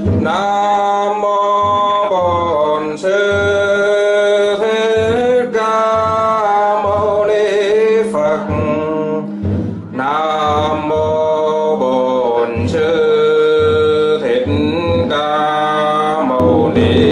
Nam mô Bổn Sư Thích Ca Mâu Ni Phật. Nam mô Bổn Sư Thích Ca Mâu Ni.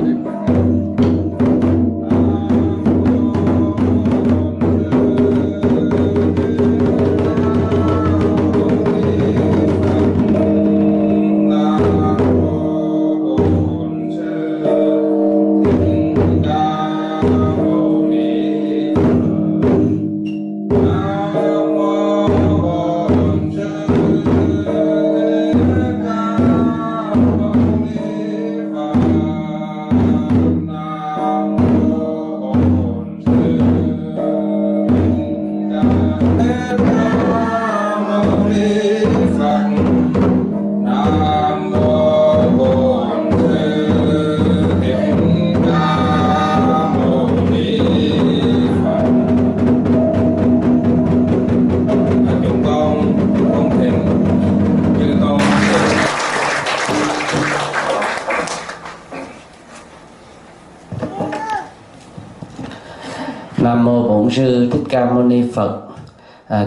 Nam mô Bổn Sư Thích Ca Mâu Ni Phật.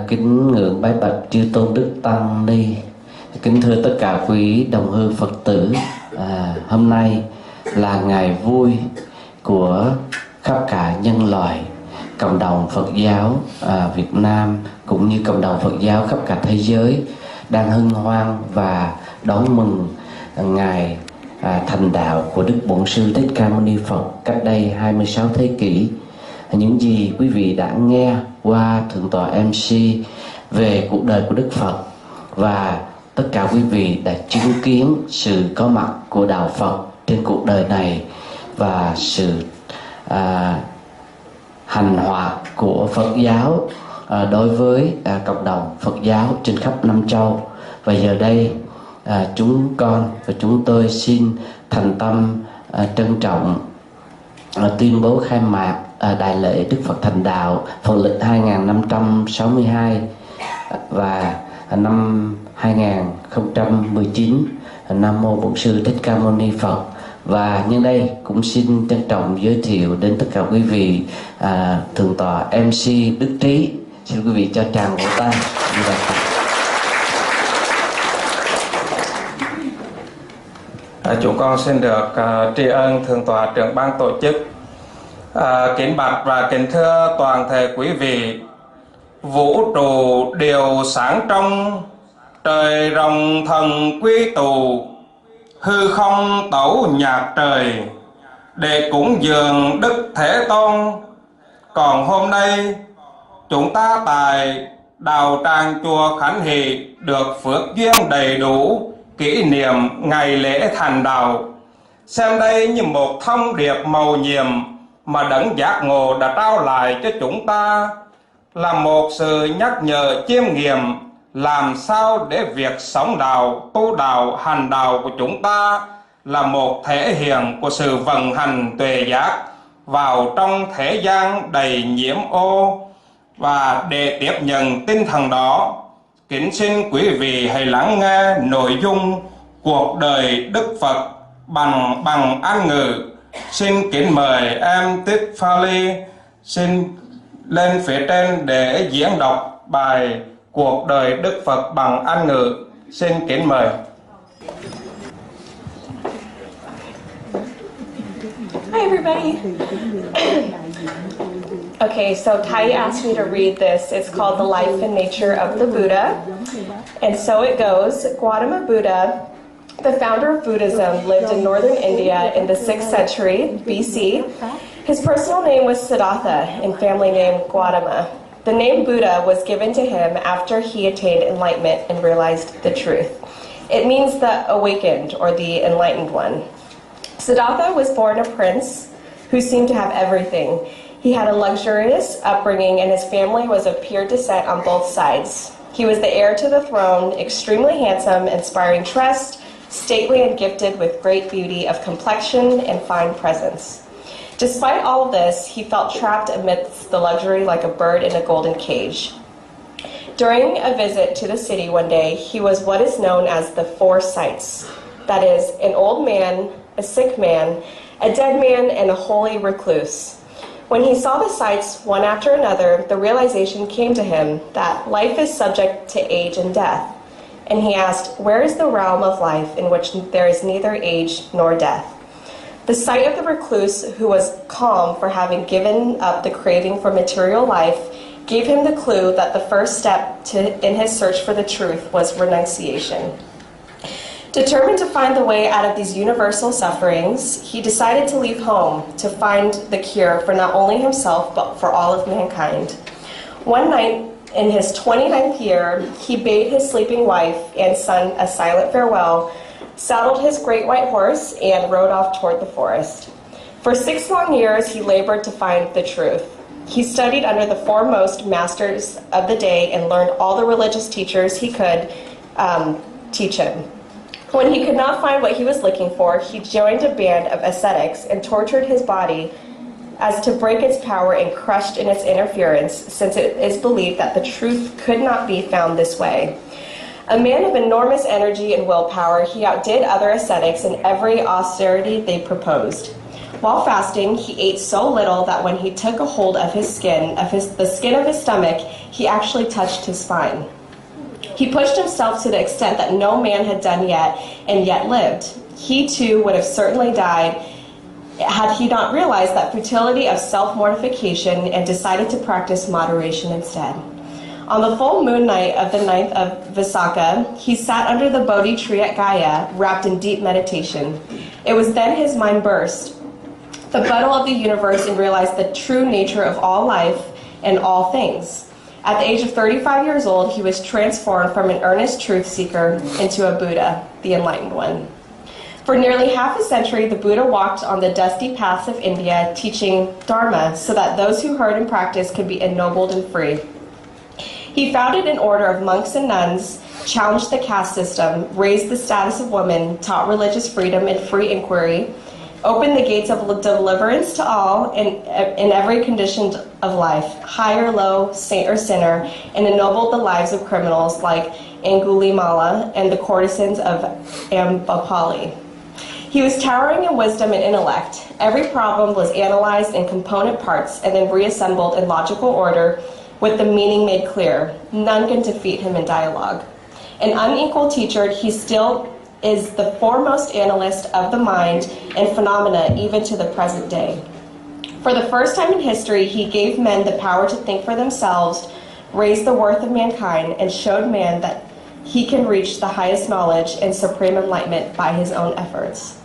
Kính ngưỡng bái bạch chư tôn đức tăng ni. Kính thưa tất cả quý đồng hương Phật tử. Hôm nay là ngày vui của khắp cả nhân loại, cộng đồng Phật giáo Việt Nam cũng như cộng đồng Phật giáo khắp cả thế giới đang hân hoan và đón mừng ngày thành đạo của Đức Bổn Sư Thích Ca Mâu Ni Phật cách đây 26 thế kỷ. Những gì quý vị đã nghe qua Thượng tọa MC về cuộc đời của Đức Phật, và tất cả quý vị đã chứng kiến sự có mặt của đạo Phật trên cuộc đời này và sự hành hoạt của Phật giáo đối với cộng đồng Phật giáo trên khắp năm châu. Và giờ đây chúng con và chúng tôi xin thành tâm trân trọng tuyên bố khai mạc đại lễ Đức Phật thành đạo Phật lịch 2562 và năm 2019. Nam mô Bổn Sư Thích Ca Mâu Ni Phật. Và nhân đây cũng xin trân trọng giới thiệu đến tất cả quý vị Thượng tọa MC Đức Trí. Xin quý vị cho tràng vỗ tay. Chúng con xin được tri ân Thượng tọa trưởng ban tổ chức. Kính bạch và kính thưa toàn thể quý vị. Vũ trụ đều sáng trong, trời rồng thần quy tụ, hư không tấu nhạc trời để cúng dường Đức Thế Tôn. Còn hôm nay chúng ta tại đạo tràng chùa Khánh Hỷ được phước duyên đầy đủ kỷ niệm ngày lễ thành đạo, xem đây như một thông điệp mầu nhiệm mà đấng giác ngộ đã trao lại cho chúng ta, là một sự nhắc nhở chiêm nghiệm làm sao để việc sống đạo, tu đạo, hành đạo của chúng ta là một thể hiện của sự vận hành tuệ giác vào trong thế gian đầy nhiễm ô. Và để tiếp nhận tinh thần đó, kính xin quý vị hãy lắng nghe nội dung cuộc đời Đức Phật bằng Anh ngữ. Xin kính mời em Tích Pha Ly xin lên phía trên để diễn đọc bài cuộc đời Đức Phật bằng Anh ngữ. Xin kính mời. Hi everybody. Okay, so Tai asked me to read this. It's called The Life and Nature of the Buddha. And so it goes. Gautama Buddha, the founder of Buddhism, lived in northern India in the 6th century BC. His personal name was Siddhartha and family name Gautama. The name Buddha was given to him after he attained enlightenment and realized the truth. It means the awakened or the enlightened one. Siddhartha was born a prince who seemed to have everything. He had a luxurious upbringing and his family was of pure descent on both sides. He was the heir to the throne, extremely handsome, inspiring trust, stately and gifted with great beauty of complexion and fine presence. Despite all of this, he felt trapped amidst the luxury like a bird in a golden cage. During a visit to the city one day, he was what is known as the Four Sights. that is, an old man, a sick man, a dead man, and a holy recluse. When he saw the sights one after another, the realization came to him that life is subject to age and death. And he asked, where is the realm of life in which there is neither age nor death? The sight of the recluse, who was calm for having given up the craving for material life, gave him the clue that the first step in his search for the truth was renunciation. Determined to find the way out of these universal sufferings, he decided to leave home to find the cure for not only himself, but for all of mankind. One night, in his 29th year, he bade his sleeping wife and son a silent farewell, saddled his great white horse, and rode off toward the forest. For 6 long years, he labored to find the truth. He studied under the foremost masters of the day and learned all the religious teachers he could teach him. When he could not find what he was looking for, he joined a band of ascetics and tortured his body as to break its power and crushed in its interference, since it is believed that the truth could not be found this way. A man of enormous energy and willpower, he outdid other ascetics in every austerity they proposed. While fasting, he ate so little that when he took a hold of his skin, the skin of his stomach, he actually touched his spine. He pushed himself to the extent that no man had done yet, and yet lived. He too would have certainly died had he not realized that futility of self-mortification and decided to practice moderation instead. On the full moon night of the 9th of Visakha, he sat under the Bodhi tree at Gaya, wrapped in deep meditation. It was then his mind burst the bundle of the universe and realized the true nature of all life and all things. At the age of 35 years old, he was transformed from an earnest truth seeker into a Buddha, the enlightened one. For nearly half a century, the Buddha walked on the dusty paths of India, teaching Dharma so that those who heard and practiced could be ennobled and free. He founded an order of monks and nuns, challenged the caste system, raised the status of women, taught religious freedom and free inquiry, opened the gates of deliverance to all in every condition of life, high or low, saint or sinner, and ennobled the lives of criminals like Angulimala and the courtesans of Ambapali. He was towering in wisdom and intellect. Every problem was analyzed in component parts and then reassembled in logical order with the meaning made clear. None can defeat him in dialogue. An unequal teacher, he still is the foremost analyst of the mind and phenomena even to the present day. For the first time in history, he gave men the power to think for themselves, raised the worth of mankind, and showed man that he can reach the highest knowledge and supreme enlightenment by his own efforts.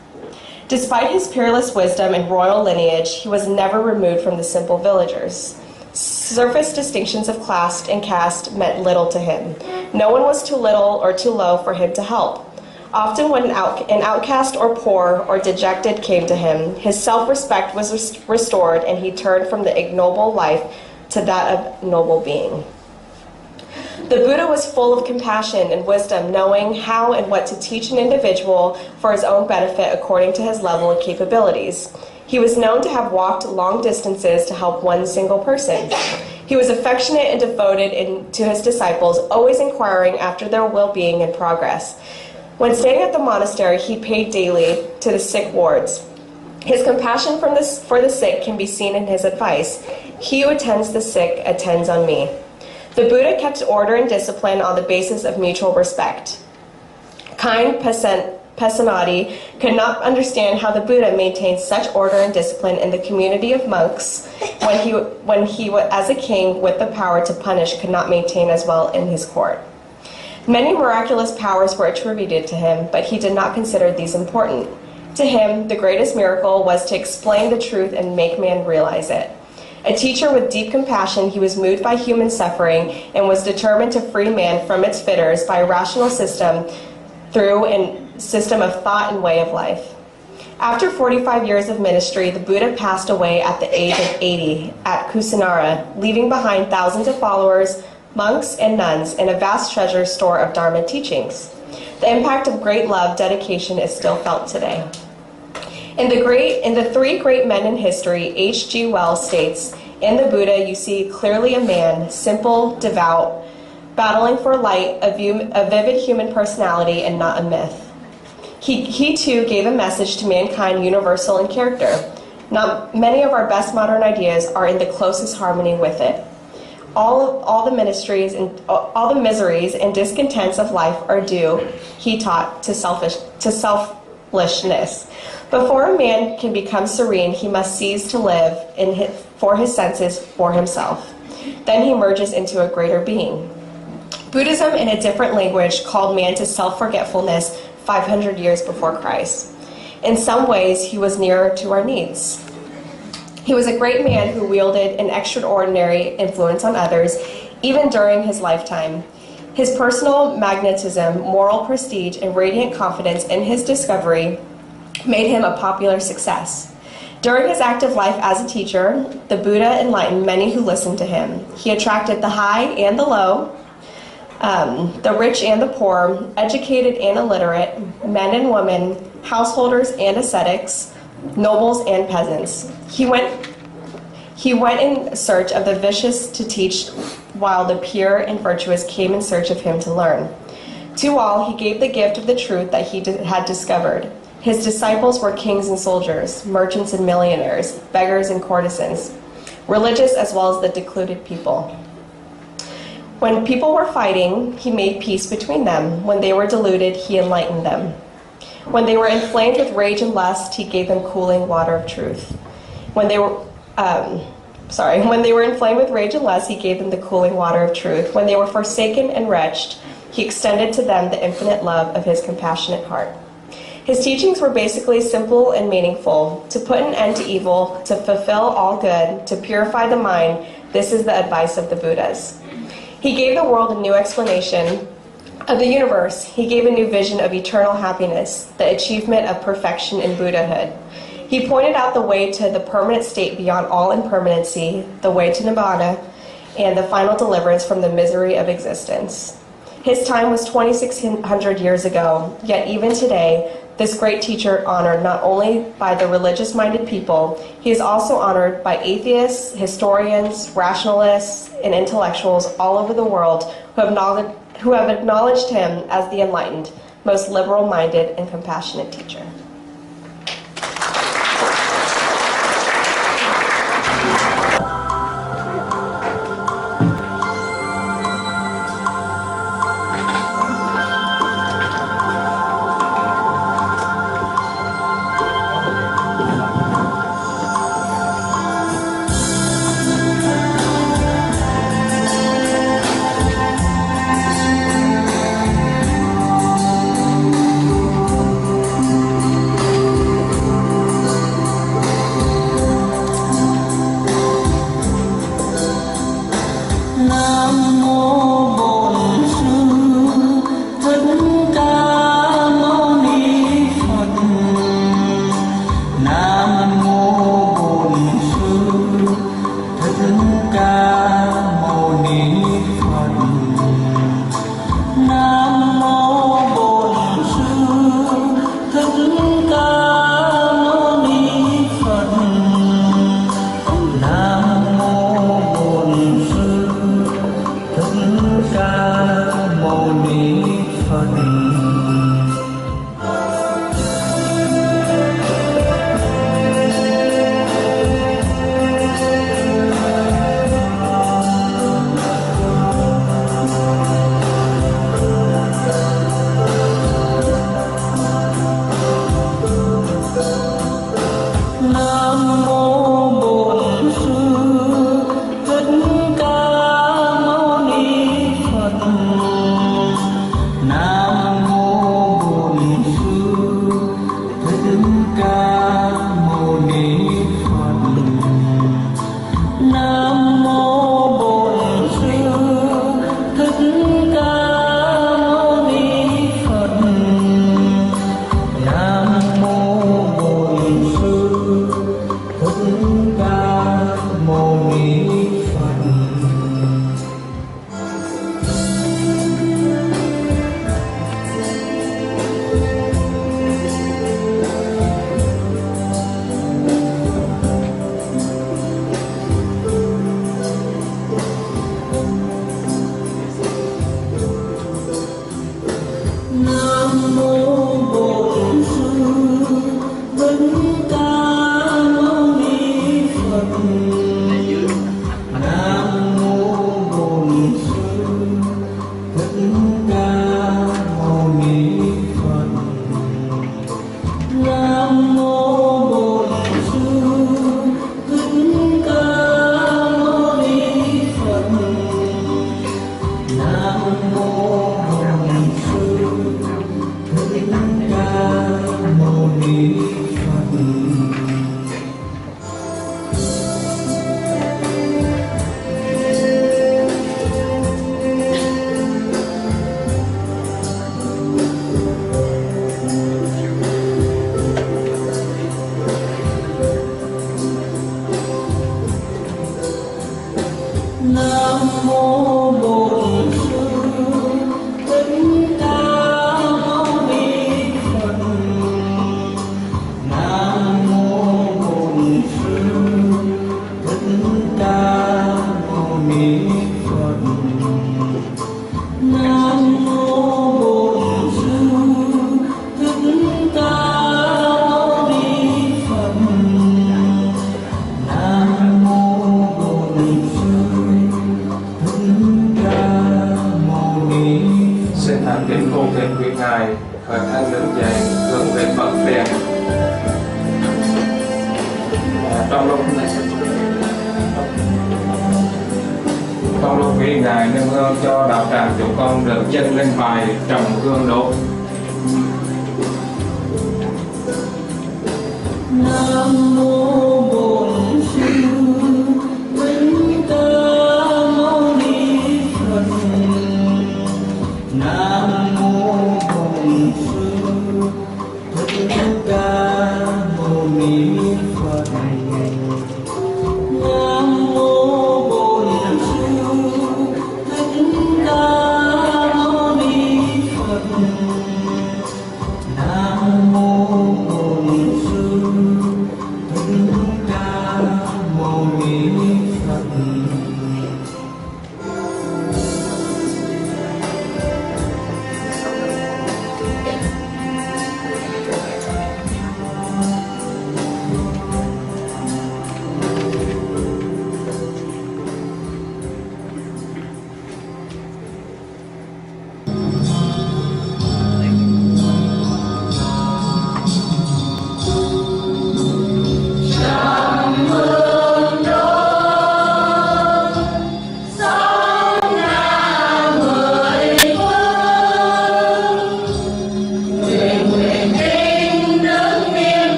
Despite his peerless wisdom and royal lineage, he was never removed from the simple villagers. Surface distinctions of class and caste meant little to him. No one was too little or too low for him to help. Often when an outcast or poor or dejected came to him, his self-respect was restored and he turned from the ignoble life to that of noble being. The Buddha was full of compassion and wisdom, knowing how and what to teach an individual for his own benefit according to his level and capabilities. He was known to have walked long distances to help one single person. He was affectionate and devoted to his disciples, always inquiring after their well-being and progress. When staying at the monastery, he paid daily to the sick wards. His compassion for the sick can be seen in his advice. He who attends the sick attends on me. The Buddha kept order and discipline on the basis of mutual respect. Kind Pasenadi could not understand how the Buddha maintained such order and discipline in the community of monks when he, as a king with the power to punish, could not maintain as well in his court. Many miraculous powers were attributed to him, but he did not consider these important. To him, the greatest miracle was to explain the truth and make man realize it. A teacher with deep compassion, he was moved by human suffering and was determined to free man from its fetters by a rational system through a system of thought and way of life. After 45 years of ministry, the Buddha passed away at the age of 80 at Kusinara, leaving behind thousands of followers, monks and nuns, and a vast treasure store of Dharma teachings. The impact of great love, dedication is still felt today. In the three great men in history, H.G. Wells states, in the Buddha you see clearly a man, simple, devout, battling for light, a vivid human personality and not a myth. He too gave a message to mankind universal in character. Not many of our best modern ideas are in the closest harmony with it. All the miseries and discontents of life are due, he taught, to selfishness. Before a man can become serene, he must cease to live for his senses, for himself. Then he merges into a greater being. Buddhism, in a different language, called man to self-forgetfulness 500 years before Christ. In some ways, he was nearer to our needs. He was a great man who wielded an extraordinary influence on others, even during his lifetime. His personal magnetism, moral prestige, and radiant confidence in his discovery made him a popular success. During his active life as a teacher, the Buddha enlightened many who listened to him. He attracted the high and the low, the rich and the poor, educated and illiterate, men and women, householders and ascetics, nobles and peasants. He went in search of the vicious to teach, while the pure and virtuous came in search of him to learn. To all, he gave the gift of the truth that he had discovered. His disciples were kings and soldiers, merchants and millionaires, beggars and courtesans, religious as well as the secluded people. When people were fighting, he made peace between them. When they were deluded, he enlightened them. When they were inflamed with rage and lust, he gave them cooling water of truth. When they were inflamed with rage and lust, he gave them the cooling water of truth. When they were forsaken and wretched, he extended to them the infinite love of his compassionate heart. His teachings were basically simple and meaningful. To put an end to evil, to fulfill all good, to purify the mind, this is the advice of the Buddhas. He gave the world a new explanation of the universe. He gave a new vision of eternal happiness, the achievement of perfection in Buddhahood. He pointed out the way to the permanent state beyond all impermanency, the way to Nibbana, and the final deliverance from the misery of existence. His time was 2,600 years ago, yet even today, this great teacher honored not only by the religious-minded people, he is also honored by atheists, historians, rationalists, and intellectuals all over the world who have acknowledged him as the enlightened, most liberal-minded and compassionate teacher.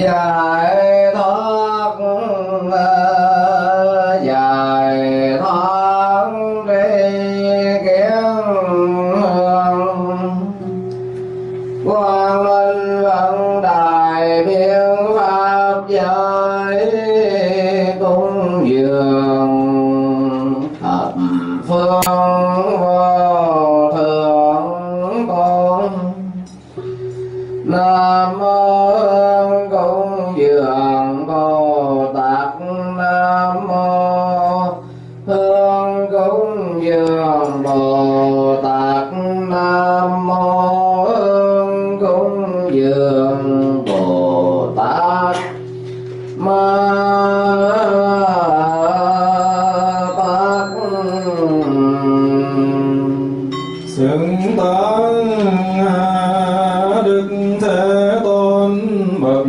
giải thoát đi kiến quang minh vận đại biện pháp giới cúng dường thập phương vô thượng tôn. Nam mô Hương cúng dường Bồ Tát. Nam mô Hương cúng dường Bồ Tát. Nam mô Hương cúng dường Bồ Tát. Ma Tát. Xưng tán Đức Thế Tôn bậc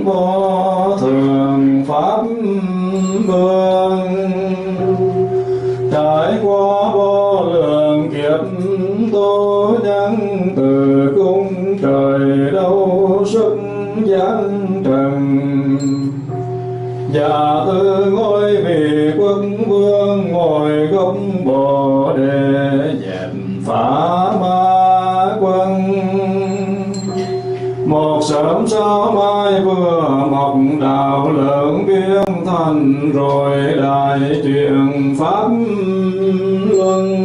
vô thượng pháp vương, trải qua vô lượng kiếp tu nhân từ cung trời đâu xuất giáng trần. Dạ tư ngôi vị quốc vương ngồi gốc bồ đề dẹp phá ma quân. Một sớm sao mai vừa mọc đạo lượng viên thành, rồi đại truyền pháp luân.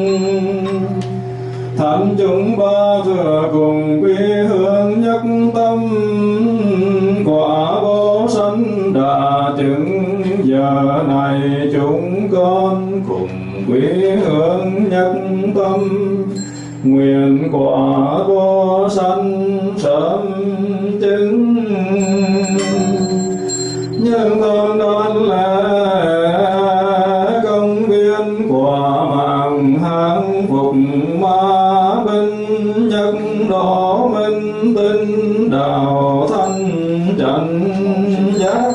Thánh chúng ba thừa cùng quy hướng nhất tâm, quả vô sanh đã chứng. Giờ này chúng con cùng quy hướng nhất tâm, nguyện quả vô sanh sớm chứng. Nhưng con đoán lẽ công viên quả mạng hãng phục ma binh, nhất đỏ minh tinh đạo thanh chánh giác.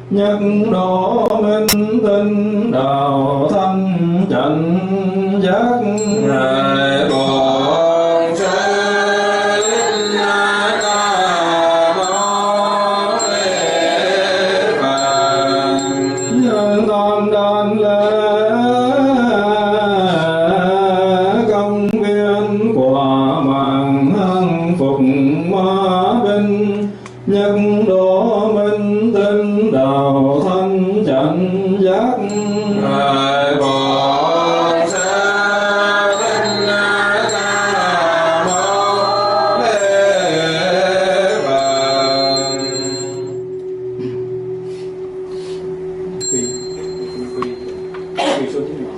Nhất độ minh tinh đạo thanh chánh giác. Ngài Bổn Sư Thích Ca Mâu Ni Phật. Nhân toàn đàn lễ công viên quả mạng hăng phục ma binh, nhất độ minh tinh đạo thanh chánh giác. Ngài Bổn Sư Thích Ca Mâu Ni Phật. Quỳ xuống chính nhỏ.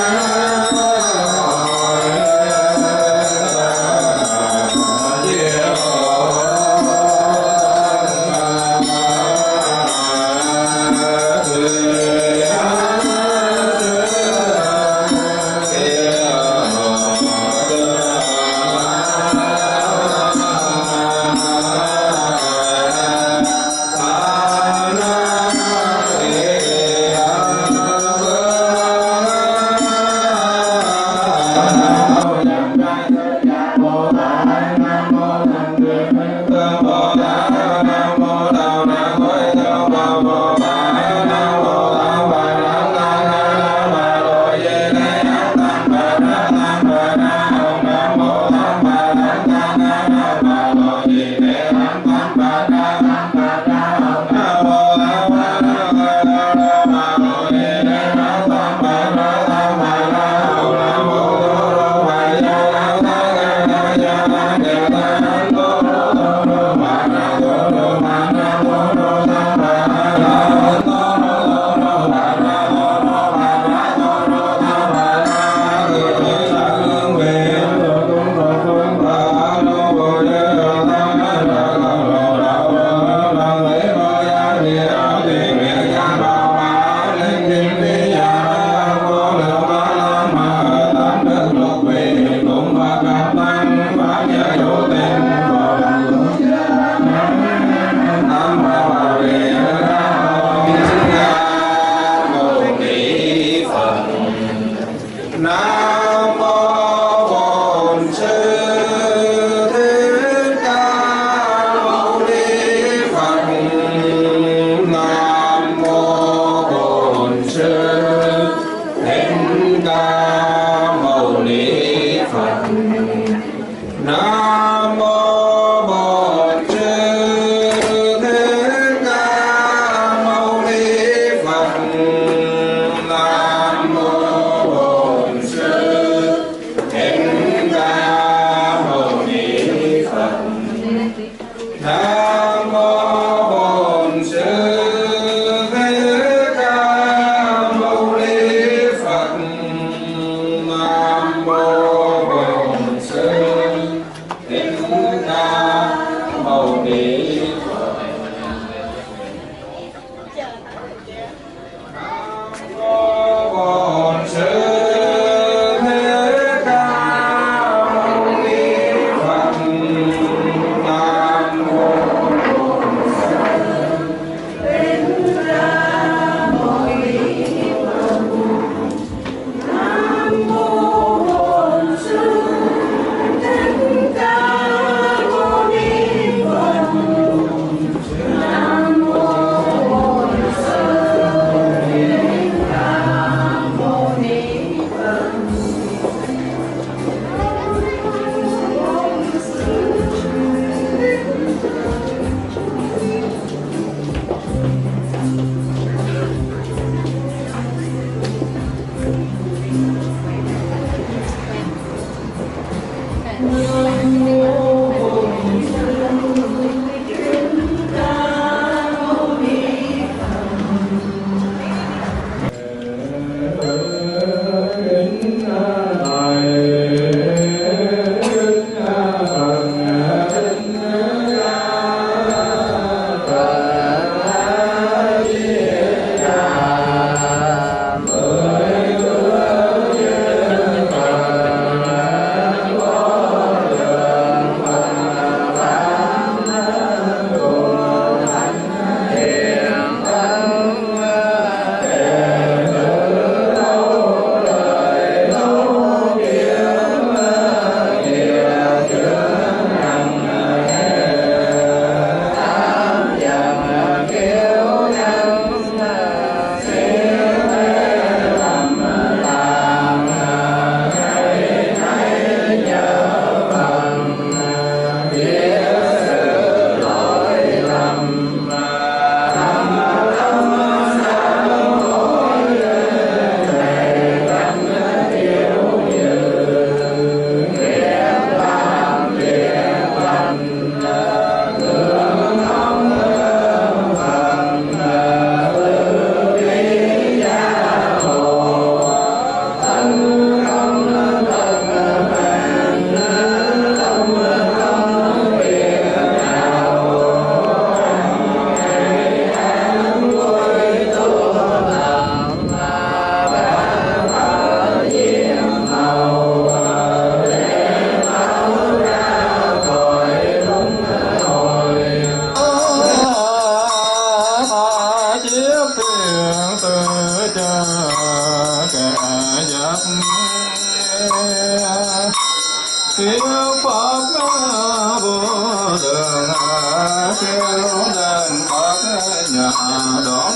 Nam Siêu Phật vô đường kêu lên Phật nhà đón